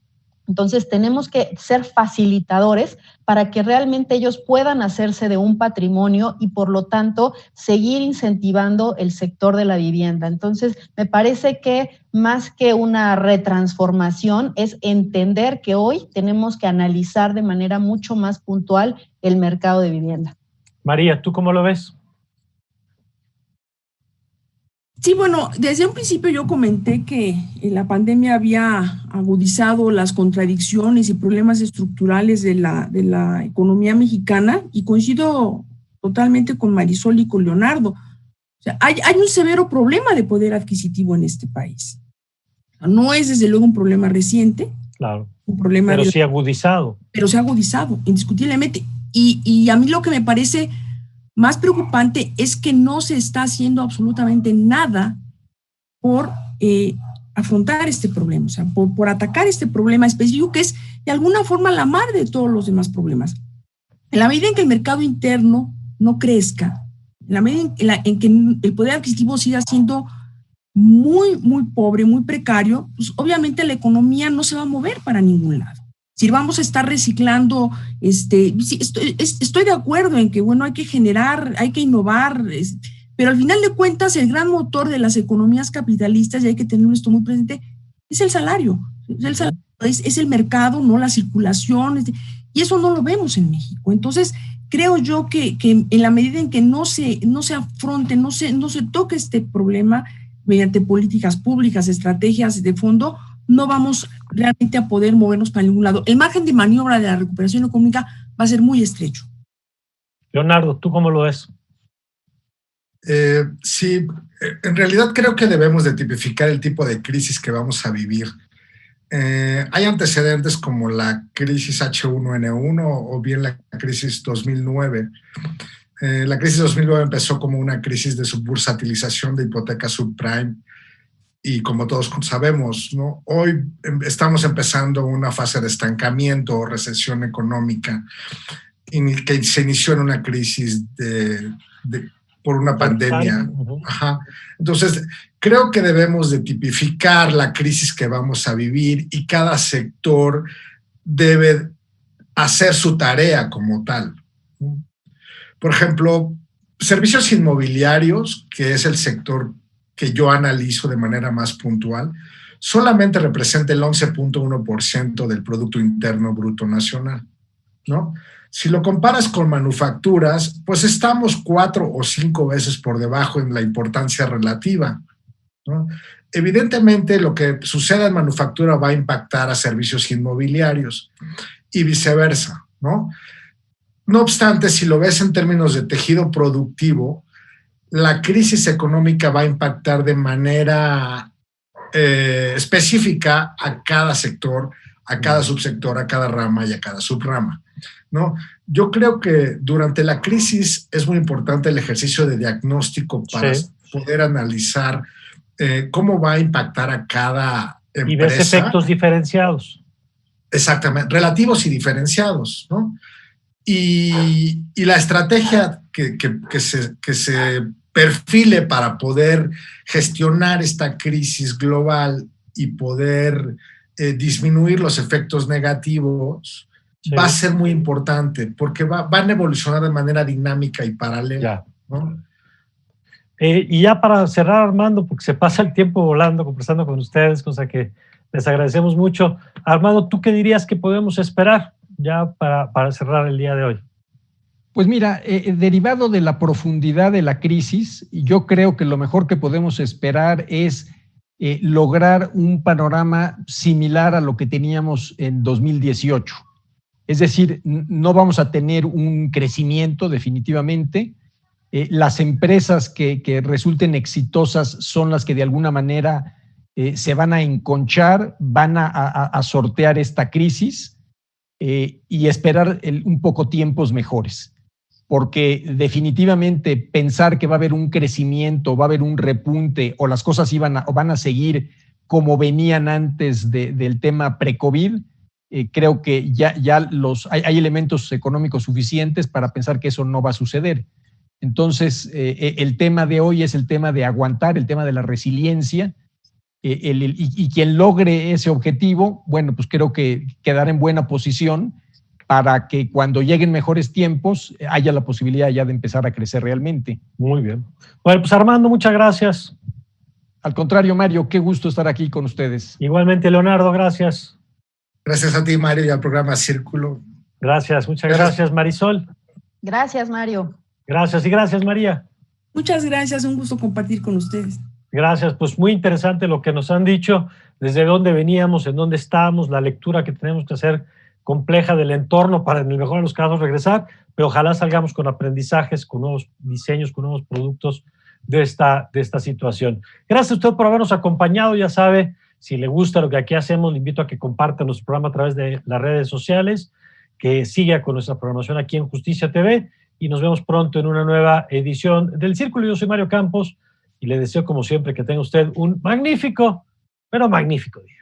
Entonces, tenemos que ser facilitadores para que realmente ellos puedan hacerse de un patrimonio y, por lo tanto, seguir incentivando el sector de la vivienda. Entonces, me parece que más que una retransformación es entender que hoy tenemos que analizar de manera mucho más puntual el mercado de vivienda. María, ¿tú cómo lo ves? Sí, bueno, desde un principio yo comenté que la pandemia había agudizado las contradicciones y problemas estructurales de la economía mexicana y coincido totalmente con Marisol y con Leonardo. O sea, hay un severo problema de poder adquisitivo en este país. No es desde luego un problema reciente. Claro, un problema pero sí agudizado. Pero se ha agudizado, indiscutiblemente. Y a mí lo que me parece más preocupante es que no se está haciendo absolutamente nada por afrontar este problema, o sea, por atacar este problema específico que es de alguna forma la madre de todos los demás problemas. En la medida en que el mercado interno no crezca, en la medida en que el poder adquisitivo siga siendo muy, muy pobre, muy precario, pues obviamente la economía no se va a mover para ningún lado. Si vamos a estar reciclando, sí, estoy de acuerdo en que, bueno, hay que generar, hay que innovar, pero al final de cuentas el gran motor de las economías capitalistas, y hay que tener esto muy presente, es el salario. Es el mercado, no la circulación, y eso no lo vemos en México. Entonces, creo yo que en la medida en que no se afronte, no se toque este problema mediante políticas públicas, estrategias de fondo, no vamos realmente a poder movernos para ningún lado. El margen de maniobra de la recuperación económica va a ser muy estrecho. Leonardo, ¿tú cómo lo ves? Sí, en realidad creo que debemos de tipificar el tipo de crisis que vamos a vivir. Hay antecedentes como la crisis H1N1 o bien la crisis 2009, La crisis de 2009 empezó como una crisis de subbursatilización de hipotecas subprime y como todos sabemos, ¿no? Hoy estamos empezando una fase de estancamiento o recesión económica que se inició en una crisis por una pandemia. Ajá. Entonces, creo que debemos de tipificar la crisis que vamos a vivir y cada sector debe hacer su tarea como tal. Por ejemplo, servicios inmobiliarios, que es el sector que yo analizo de manera más puntual, solamente representa el 11.1% del Producto Interno Bruto Nacional, ¿no? Si lo comparas con manufacturas, pues estamos 4 o 5 veces por debajo en la importancia relativa, ¿no? Evidentemente, lo que suceda en manufactura va a impactar a servicios inmobiliarios y viceversa, ¿no? No obstante, si lo ves en términos de tejido productivo, la crisis económica va a impactar de manera específica a cada sector, a cada subsector, a cada rama y a cada subrama, ¿no? Yo creo que durante la crisis es muy importante el ejercicio de diagnóstico para poder analizar cómo va a impactar a cada empresa. Y ves efectos diferenciados. Exactamente, relativos y diferenciados, ¿no? Y la estrategia que se perfile para poder gestionar esta crisis global y poder disminuir los efectos negativos va a ser muy importante porque van a evolucionar de manera dinámica y paralela, ¿no? Y ya para cerrar, Armando, porque se pasa el tiempo volando conversando con ustedes, cosa que les agradecemos mucho. Armando, ¿tú qué dirías que podemos esperar ya para cerrar el día de hoy? Pues mira, derivado de la profundidad de la crisis, yo creo que lo mejor que podemos esperar es lograr un panorama similar a lo que teníamos en 2018. Es decir, no vamos a tener un crecimiento definitivamente. Las empresas que resulten exitosas son las que de alguna manera se van a enconchar, van a sortear esta crisis y esperar un poco tiempos mejores. Porque definitivamente pensar que va a haber un crecimiento, va a haber un repunte o las cosas van a seguir como venían antes del tema pre-COVID, creo que ya hay elementos económicos suficientes para pensar que eso no va a suceder. Entonces, el tema de hoy es el tema de aguantar, el tema de la resiliencia, y quien logre ese objetivo, bueno, pues creo que quedará en buena posición para que cuando lleguen mejores tiempos haya la posibilidad ya de empezar a crecer realmente. Muy bien. Bueno, pues Armando, muchas gracias. Al contrario, Mario, qué gusto estar aquí con ustedes. Igualmente, Leonardo, gracias. Gracias a ti, Mario, y al programa Círculo. Gracias, muchas gracias, Marisol. Gracias, Mario. Gracias y gracias, María. Muchas gracias, un gusto compartir con ustedes. Gracias, pues muy interesante lo que nos han dicho, desde dónde veníamos, en dónde estamos, la lectura que tenemos que hacer compleja del entorno para, en el mejor de los casos, regresar, pero ojalá salgamos con aprendizajes, con nuevos diseños, con nuevos productos de esta situación. Gracias a usted por habernos acompañado. Ya sabe, si le gusta lo que aquí hacemos, le invito a que comparta nuestro programa a través de las redes sociales, que siga con nuestra programación aquí en Justicia TV y nos vemos pronto en una nueva edición del Círculo. Yo soy Mario Campos y le deseo, como siempre, que tenga usted un magnífico, pero magnífico día.